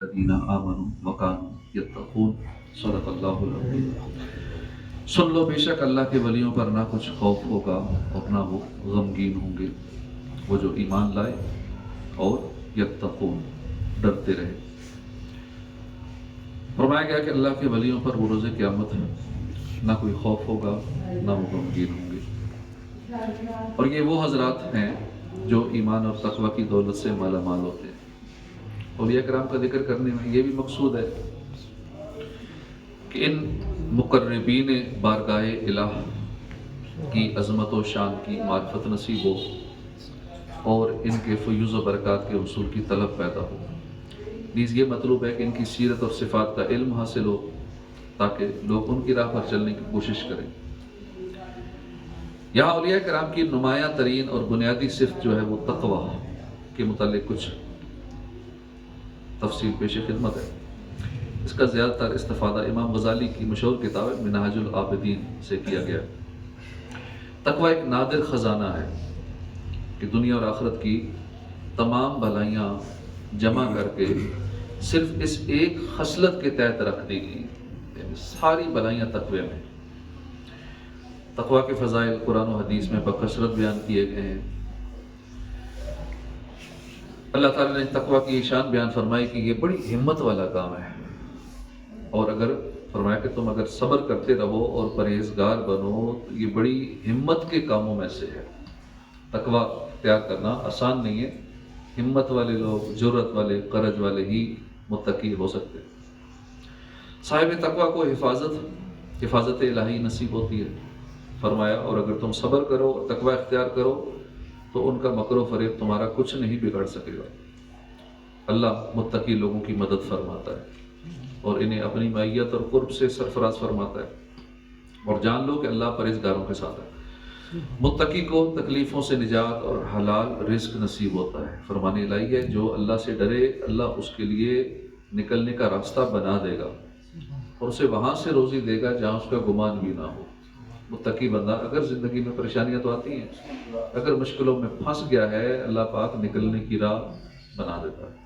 الذین آمنوا وکانوا یتقون صدق اللہ العظیم۔ سن لو بے شک اللہ کے ولیوں پر نہ کچھ خوف ہوگا اور نہ وہ غمگین ہوں گے، وہ جو ایمان لائے اور یتقون ڈرتے رہے۔ فرمایا گیا کہ اللہ کے ولیوں پر وہ روز قیامت نہ کوئی خوف ہوگا نہ وہ غمگین ہوں گے، اور یہ وہ حضرات ہیں جو ایمان اور تقوی کی دولت سے مالا مال ہوتے ہیں۔ اولیاء کرام کا ذکر کرنے میں یہ بھی مقصود ہے کہ ان مقربین بارگاہ الہ کی عظمت و شان کی معرفت نصیب ہو اور ان کے فیوز و برکات کے حصول کی طلب پیدا ہو۔ نیز یہ مطلوب ہے کہ ان کی سیرت اور صفات کا علم حاصل ہو تاکہ لوگ ان کی راہ پر چلنے کی کوشش کریں۔ یہاں اولیاء کرام کی نمایاں ترین اور بنیادی صفت جو ہے وہ تقوی کے متعلق کچھ تفصیل پیش خدمت ہے۔ اس کا زیادہ تر استفادہ امام غزالی کی مشہور کتاب منہاج العابدین سے کیا گیا۔ تقوی ایک نادر خزانہ ہے کہ دنیا اور آخرت کی تمام بھلائیاں جمع کر کے صرف اس ایک خصلت کے تحت رکھ دی گئی، یعنی ساری بھلائیاں تقوی میں۔ تقوی کے فضائل قرآن و حدیث میں بکثرت بیان کیے گئے ہیں۔ اللہ تعالیٰ نے تقوی کی شان بیان فرمائی کہ یہ بڑی ہمت والا کام ہے، اور اگر فرمایا کہ تم اگر صبر کرتے رہو اور پرہیزگار بنو تو یہ بڑی ہمت کے کاموں میں سے ہے۔ تقوی اختیار کرنا آسان نہیں ہے، ہمت والے لوگ، جرأت والے، قرج والے ہی متقی ہو سکتے ہیں۔ صاحب تقوی کو حفاظت الہی نصیب ہوتی ہے۔ فرمایا اور اگر تم صبر کرو اور تقوی اختیار کرو تو ان کا مکر و فریب تمہارا کچھ نہیں بگاڑ سکے گا۔ اللہ متقی لوگوں کی مدد فرماتا ہے اور انہیں اپنی معیت اور قرب سے سرفراز فرماتا ہے، اور جان لو کہ اللہ پرہیزگاروں کے ساتھ ہے۔ متقی کو تکلیفوں سے نجات اور حلال رزق نصیب ہوتا ہے۔ فرمان الہی ہے جو اللہ سے ڈرے اللہ اس کے لیے نکلنے کا راستہ بنا دے گا اور اسے وہاں سے روزی دے گا جہاں اس کا گمان بھی نہ ہو۔ متقی بندہ اگر زندگی میں پریشانیاں تو آتی ہیں، اگر مشکلوں میں پھنس گیا ہے، اللہ پاک نکلنے کی راہ بنا دیتا ہے،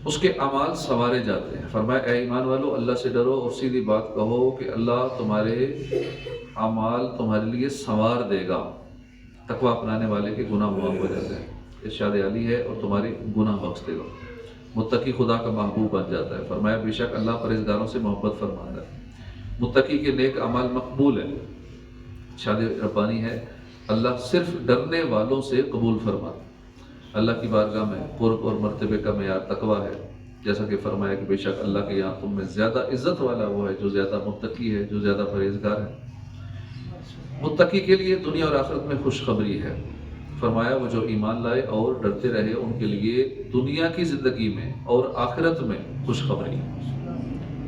اس کے اعمال سنوارے جاتے ہیں۔ فرمایا اے ایمان والو اللہ سے ڈرو اور سیدھی بات کہو کہ اللہ تمہارے اعمال تمہارے لیے سنوار دے گا۔ تقوی اپنانے والے کے گناہ معاف ہو جاتے ہیں، ارشاد علی ہے، اور تمہارے گناہ بخش دے گا۔ متقی خدا کا محبوب بن جاتا ہے۔ فرمایا بے شک اللہ پرہیزگاروں سے محبت فرماتا ہے۔ متقی کے نیک اعمال مقبول ہیں۔ ارشاد ربانی ہے اللہ صرف ڈرنے والوں سے قبول فرماتا ہے۔ اللہ کی بارگاہ میں قرب اور مرتبے کا معیار تقوی ہے، جیسا کہ فرمایا کہ بے شک اللہ کے یہاں تم میں زیادہ عزت والا وہ ہے جو زیادہ متقی ہے، جو زیادہ پرہیزگار ہے۔ متقی کے لیے دنیا اور آخرت میں خوشخبری ہے۔ فرمایا وہ جو ایمان لائے اور ڈرتے رہے ان کے لیے دنیا کی زندگی میں اور آخرت میں خوشخبری ہے۔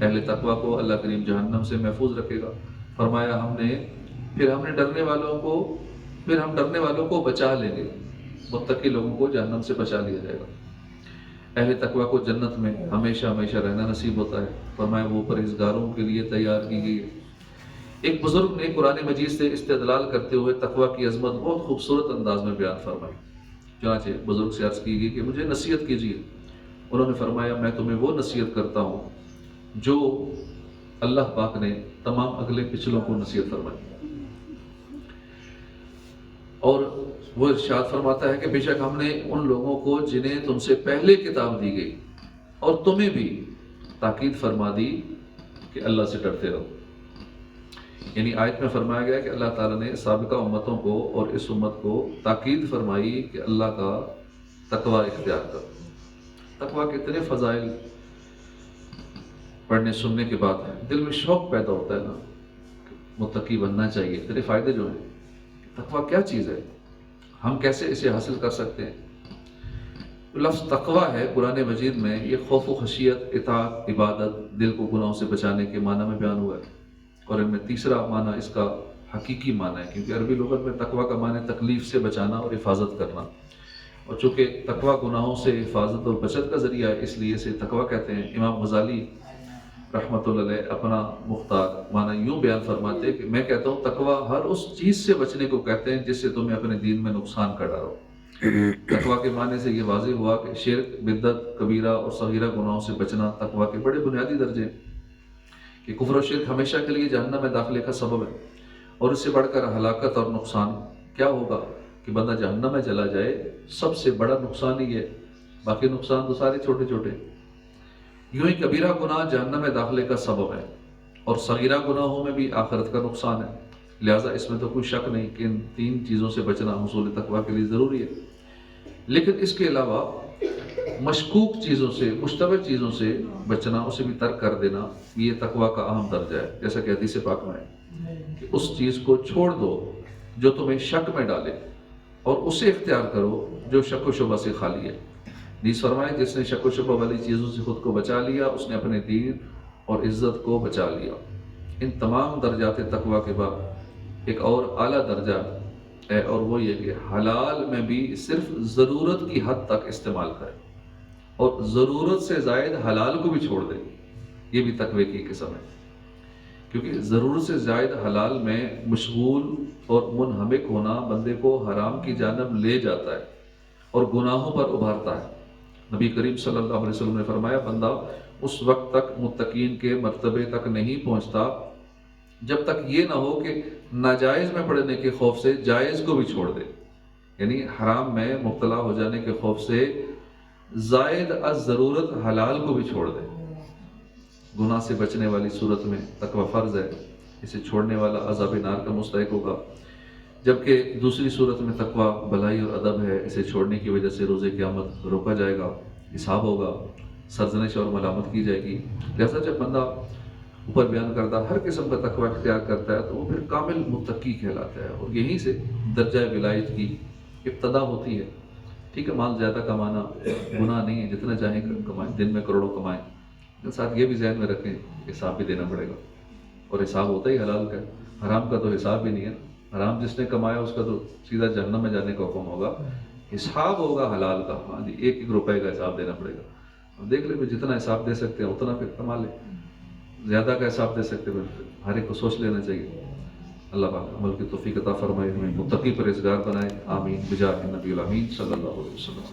اہل تقوی کو اللہ کریم جہنم سے محفوظ رکھے گا۔ فرمایا ہم ڈرنے والوں کو بچا لیں گے، متقی لوگوں کو جہنم سے بچا لیا جائے گا۔ اہل تقوی کو جنت میں ہمیشہ ہمیشہ رہنا نصیب ہوتا ہے۔ فرمایا وہ پرہیزگاروں کے لیے تیار کی گئی ہے۔ ایک بزرگ نے قرآن مجید سے استدلال کرتے ہوئے تقوی کی عظمت بہت خوبصورت انداز میں بیان فرمائی۔ چنانچہ بزرگ سے عرض کی گئی کہ مجھے نصیحت کیجیے۔ انہوں نے فرمایا میں تمہیں وہ نصیحت کرتا ہوں جو اللہ پاک نے تمام اگلے پچھلوں کو نصیحت فرمائی، اور وہ ارشاد فرماتا ہے کہ بے شک ہم نے ان لوگوں کو جنہیں تم سے پہلے کتاب دی گئی اور تمہیں بھی تاکید فرما دی کہ اللہ سے ڈرتے رہو۔ یعنی آیت میں فرمایا گیا کہ اللہ تعالیٰ نے سابقہ امتوں کو اور اس امت کو تاکید فرمائی کہ اللہ کا تقوی اختیار کرو۔ تقوی کے اتنے فضائل پڑھنے سننے کے بعد دل میں شوق پیدا ہوتا ہے نا، متقی بننا چاہیے۔ اتنے فائدے جو ہیں، تقوی کیا چیز ہے، ہم کیسے اسے حاصل کر سکتے ہیں؟ لفظ تقوی ہے قرآن مجید میں، یہ خوف و خشیت، اطاعت، عبادت، دل کو گناہوں سے بچانے کے معنی میں بیان ہوا ہے، اور ان میں تیسرا معنی اس کا حقیقی معنی ہے، کیونکہ عربی لغت میں تقوی کا معنی تکلیف سے بچانا اور حفاظت کرنا، اور چونکہ تقوی گناہوں سے حفاظت اور بچت کا ذریعہ ہے اس لیے اسے تقوی کہتے ہیں۔ امام غزالی رحمۃ اللہ علیہ اپنا مختار معنی یوں بیان فرماتے کہ میں کہتا ہوں تقوی ہر اس چیز سے بچنے کو کہتے ہیں جس سے تمہیں اپنے دین میں نقصان کا ڈر ہو۔ تقوی کے معنی سے یہ واضح ہوا کہ شرک، بدعت، کبیرہ اور صغیرہ گناہوں سے بچنا تقوی کے بڑے بنیادی درجے ہیں، کہ کفر و شرک ہمیشہ کے لیے جہنم میں داخلے کا سبب ہے، اور اس سے بڑھ کر ہلاکت اور نقصان کیا ہوگا کہ بندہ جہنم میں چلا جائے، سب سے بڑا نقصان ہی ہے، باقی نقصان تو سارے چھوٹے چھوٹے۔ یوں ہی کبیرہ گناہ جہنم میں داخلے کا سبب ہے، اور صغیرہ گناہوں میں بھی آخرت کا نقصان ہے، لہٰذا اس میں تو کوئی شک نہیں کہ ان تین چیزوں سے بچنا حصول تقوی کے لیے ضروری ہے۔ لیکن اس کے علاوہ مشکوک چیزوں سے، مشتبہ چیزوں سے بچنا، اسے بھی ترک کر دینا، یہ تقوی کا اہم درجہ ہے، جیسا کہ حدیث پاک میں ہے کہ اس چیز کو چھوڑ دو جو تمہیں شک میں ڈالے، اور اسے اختیار کرو جو شک و شبہ سے خالی ہے۔ حدیث فرمائے جس نے شک و شبہ والی چیزوں سے خود کو بچا لیا، اس نے اپنے دین اور عزت کو بچا لیا۔ ان تمام درجات تقوی کے بعد ایک اور اعلیٰ درجہ ہے، اور وہ یہ کہ حلال میں بھی صرف ضرورت کی حد تک استعمال کرے، اور ضرورت سے زائد حلال کو بھی چھوڑ دے۔ یہ بھی تقوی کی قسم ہے، کیونکہ ضرورت سے زائد حلال میں مشغول اور منہمک ہونا بندے کو حرام کی جانب لے جاتا ہے اور گناہوں پر ابھارتا ہے۔ نبی کریم صلی اللہ علیہ وسلم نے فرمایا بندہ اس وقت تک متقین کے مرتبے تک نہیں پہنچتا جب تک یہ نہ ہو کہ ناجائز میں پڑنے کے خوف سے جائز کو بھی چھوڑ دے، یعنی حرام میں مبتلا ہو جانے کے خوف سے زائد از ضرورت حلال کو بھی چھوڑ دے۔ گناہ سے بچنے والی صورت میں تقوی فرض ہے، اسے چھوڑنے والا عذاب نار کا مستحق ہوگا، جبکہ دوسری صورت میں تقوی بھلائی اور ادب ہے، اسے چھوڑنے کی وجہ سے روز قیامت روکا جائے گا، حساب ہوگا، سرزنش اور ملامت کی جائے گی۔ لہذا جب بندہ اوپر بیان کردہ ہر قسم کا تقوی اختیار کرتا ہے تو وہ پھر کامل متقی کہلاتا ہے، اور یہیں سے درجہ ولایت کی ابتدا ہوتی ہے۔ ٹھیک ہے، مال زیادہ کمانا گناہ نہیں ہے، جتنا چاہیں کمائیں، دن میں کروڑوں کمائیں، لیکن ساتھ یہ بھی ذہن میں رکھیں حساب بھی دینا پڑے گا، اور حساب ہوتا ہی حلال کا ہے، حرام کا تو حساب بھی نہیں ہے۔ حرام جس نے کمایا اس کا تو سیدھا جہنم میں جانے کا حکم ہوگا، حساب ہوگا حلال کا۔ ہاں جی، ایک ایک روپے کا حساب دینا پڑے گا۔ اب دیکھ لیں جتنا حساب دے سکتے ہیں اتنا پھر کما لیں، زیادہ کا حساب دے سکتے ہیں ہر ایک کو سوچ لینا چاہیے۔ اللہ پاک عمل کی توفیق عطا فرمائے، ہمیں متقی پرہیزگار بنائے، آمین بجاہ نبی الامین صلی اللہ علیہ وسلم۔